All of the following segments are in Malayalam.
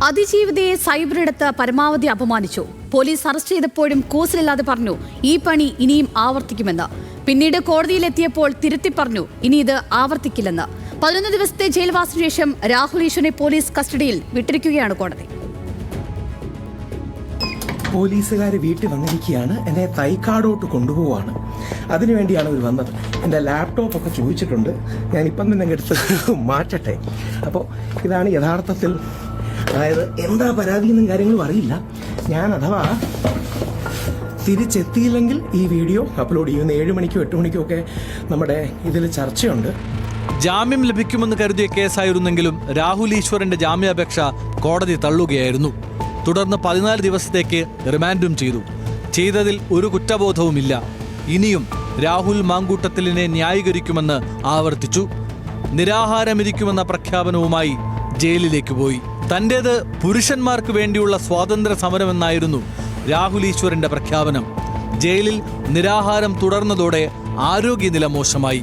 അതിജീവിതയെ സൈബറിടത്ത് പരമാവധി അപമാനിച്ചു. പോലീസ് അറസ്റ്റ് ചെയ്തപ്പോഴും കൂസലില്ലാതെ പറഞ്ഞു ഈ പണി ഇനിയും ആവർത്തിക്കുമെന്ന്. പിന്നീട് കോടതിയിലെത്തിയപ്പോൾ തിരുത്തി പറഞ്ഞു ഇനി ഇത് ആവർത്തിക്കില്ലെന്ന്. 11 ദിവസത്തെ ജയിൽവാസത്തിനു ശേഷം രാഹുൽ ഈശ്വറിനെ പോലീസ് കസ്റ്റഡിയിൽ വിട്ടിരിക്കുകയാണ് കോടതി. പോലീസുകാർ വീട്ടിൽ വന്നിരിക്കുകയാണ്. എന്നെ തൈക്കാടോട്ട് കൊണ്ടുപോവാണ്. അതിനുവേണ്ടിയാണ് അവർ വന്നത്. എൻ്റെ ലാപ്ടോപ്പൊക്കെ ചോദിച്ചിട്ടുണ്ട്. ഞാനിപ്പം തന്നെ എടുത്ത് മാറ്റട്ടെ. അപ്പോൾ ഇതാണ് യഥാർത്ഥത്തിൽ, അതായത് എന്താ പരാതിയെന്നും കാര്യങ്ങളും അറിയില്ല. ഞാൻ അഥവാ തിരിച്ചെത്തിയില്ലെങ്കിൽ ഈ വീഡിയോ അപ്ലോഡ് ചെയ്യുന്ന 7 മണിക്കോ 8 മണിക്കോ ഒക്കെ നമ്മുടെ ഇതിൽ ചർച്ചയുണ്ട്. ജാമ്യം ലഭിക്കുമെന്ന് കരുതിയ കേസായിരുന്നെങ്കിലും രാഹുൽ ഈശ്വറിന്റെ ജാമ്യാപേക്ഷ കോടതി തള്ളുകയായിരുന്നു. തുടർന്ന് 14 ദിവസത്തേക്ക് റിമാൻഡും ചെയ്തു. ചെയ്തതിൽ ഒരു കുറ്റബോധവുമില്ല. ഇനിയും രാഹുൽ മാങ്കൂട്ടത്തിലിനെ ന്യായീകരിക്കുമെന്ന് ആവർത്തിച്ചു. നിരാഹാരമിരിക്കുമെന്ന പ്രഖ്യാപനവുമായി ജയിലിലേക്ക് പോയി. തന്റേത് പുരുഷന്മാർക്ക് വേണ്ടിയുള്ള സ്വാതന്ത്ര്യ സമരമെന്നായിരുന്നു രാഹുൽ ഈശ്വറിന്റെ പ്രഖ്യാപനം. ജയിലിൽ നിരാഹാരം തുടർന്നതോടെ ആരോഗ്യനില മോശമായി.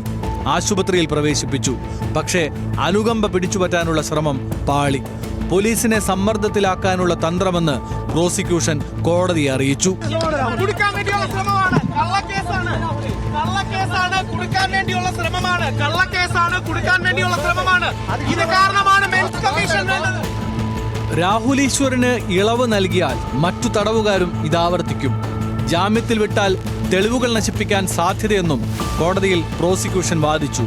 ആശുപത്രിയിൽ പ്രവേശിപ്പിച്ചു. പക്ഷേ അനുകമ്പ പിടിച്ചുപറ്റാനുള്ള ശ്രമം പാളി. പോലീസിനെ സമ്മർദ്ദത്തിലാക്കാനുള്ള തന്ത്രമെന്ന് പ്രോസിക്യൂഷൻ കോടതിയെ അറിയിച്ചു. രാഹുൽ ഈശ്വറിന് ഇളവ് നൽകിയാൽ മറ്റു തടവുകാരും ഇതാവർത്തിക്കും. ജാമ്യത്തിൽ വിട്ടാൽ തെളിവുകൾ നശിപ്പിക്കാൻ സാധ്യതയെന്നും കോടതിയിൽ പ്രോസിക്യൂഷൻ വാദിച്ചു.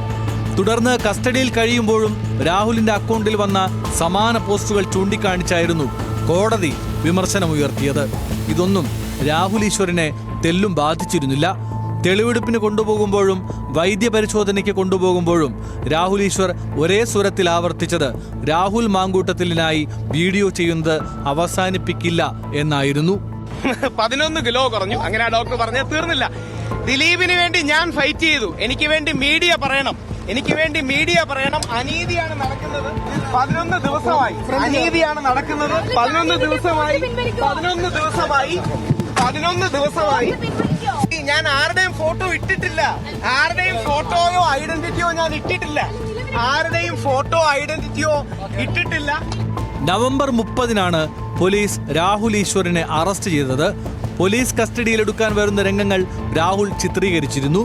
തുടർന്ന് കസ്റ്റഡിയിൽ കഴിയുമ്പോഴും രാഹുലിന്റെ അക്കൗണ്ടിൽ വന്ന സമാന പോസ്റ്റുകൾ ചൂണ്ടിക്കാണിച്ചായിരുന്നു കോടതി വിമർശനമുയർത്തിയത്. ഇതൊന്നും രാഹുൽ ഈശ്വറിനെ തെല്ലും ബാധിച്ചിരുന്നില്ല. തെളിവെടുപ്പിന് കൊണ്ടുപോകുമ്പോഴും വൈദ്യപരിശോധനയ്ക്ക് കൊണ്ടുപോകുമ്പോഴും രാഹുൽ ഈശ്വർ ഒരേ സ്വരത്തിൽ ആവർത്തിച്ചത് രാഹുൽ മാങ്കൂട്ടത്തിലിനായി വീഡിയോ ചെയ്യുന്നത് അവസാനിപ്പിക്കില്ല എന്നായിരുന്നു. 11 കിലോ കുറഞ്ഞു. അങ്ങനെ ആ ഡോക്ടർ പറഞ്ഞത് തീർന്നില്ല. ദിലീപിന് വേണ്ടി ഞാൻ ഫൈറ്റ് ചെയ്തു. എനിക്ക് വേണ്ടി മീഡിയ പറയണം. അനീതിയാണ് നടക്കുന്നത്. 11 ദിവസമായി അനീതിയാണ് നടക്കുന്നത്. 11 ദിവസമായി ഞാൻ ആരുടെയും ഫോട്ടോ ഇട്ടിട്ടില്ല. ആരുടെയും ഫോട്ടോയോ ഐഡന്റിറ്റിയോ ഞാൻ ഇട്ടിട്ടില്ല. നവംബർ 30-നാണ് പോലീസ് രാഹുൽ ഈശ്വറിനെ അറസ്റ്റ് ചെയ്തത്. പോലീസ് കസ്റ്റഡിയിലെടുക്കാൻ വരുന്ന രംഗങ്ങൾ രാഹുൽ ചിത്രീകരിച്ചിരുന്നു.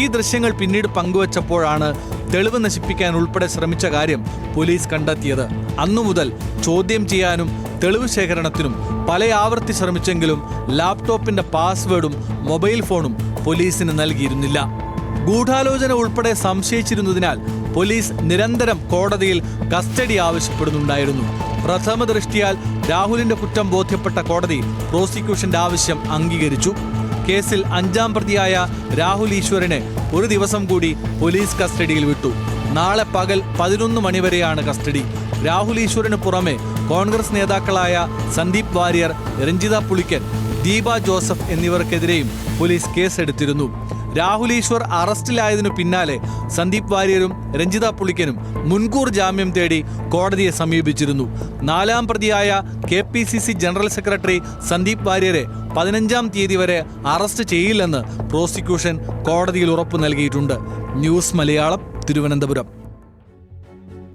ഈ ദൃശ്യങ്ങൾ പിന്നീട് പങ്കുവച്ചപ്പോഴാണ് തെളിവ് നശിപ്പിക്കാൻ ഉൾപ്പെടെ ശ്രമിച്ച കാര്യം പോലീസ് കണ്ടെത്തിയത്. അന്നു മുതൽ ചോദ്യം ചെയ്യാനും തെളിവ് ശേഖരണത്തിനും പല ആവർത്തി ശ്രമിച്ചെങ്കിലും ലാപ്ടോപ്പിന്റെ പാസ്വേഡും മൊബൈൽ ഫോണും പോലീസിന് നൽകിയിരുന്നില്ല. ഗൂഢാലോചന ഉൾപ്പെടെ സംശയിച്ചിരുന്നതിനാൽ പോലീസ് നിരന്തരം കോടതിയിൽ കസ്റ്റഡി ആവശ്യപ്പെടുന്നുണ്ടായിരുന്നു. പ്രഥമ ദൃഷ്ടിയാൽ രാഹുലിന്റെ കുറ്റം ബോധ്യപ്പെട്ട കോടതി പ്രോസിക്യൂഷന്റെ ആവശ്യം അംഗീകരിച്ചു. കേസിൽ 5ാം പ്രതിയായ രാഹുൽ ഈശ്വറിനെ ഒരു ദിവസം കൂടി പോലീസ് കസ്റ്റഡിയിൽ വിട്ടു. നാളെ പകൽ 11 മണിവരെയാണ് കസ്റ്റഡി. രാഹുൽ ഈശ്വറിന് പുറമെ കോൺഗ്രസ് നേതാക്കളായ സന്ദീപ് വാര്യർ, രഞ്ജിത പുളിക്കൻ, ദീപ ജോസഫ് എന്നിവർക്കെതിരെയും പോലീസ് കേസെടുത്തിരുന്നു. രാഹുൽ ഈശ്വർ അറസ്റ്റിലായതിനു പിന്നാലെ സന്ദീപ് വാര്യരും രഞ്ജിത പുളിക്കനും മുൻകൂർ ജാമ്യം തേടി കോടതിയെ സമീപിച്ചിരുന്നു. 4ാം പ്രതിയായ KPCC ജനറൽ സെക്രട്ടറി സന്ദീപ് വാര്യരെ 15-ാം തീയതി വരെ അറസ്റ്റ് ചെയ്യില്ലെന്ന് പ്രോസിക്യൂഷൻ കോടതിയിൽ ഉറപ്പു നൽകിയിട്ടുണ്ട്. ന്യൂസ് മലയാളം, തിരുവനന്തപുരം.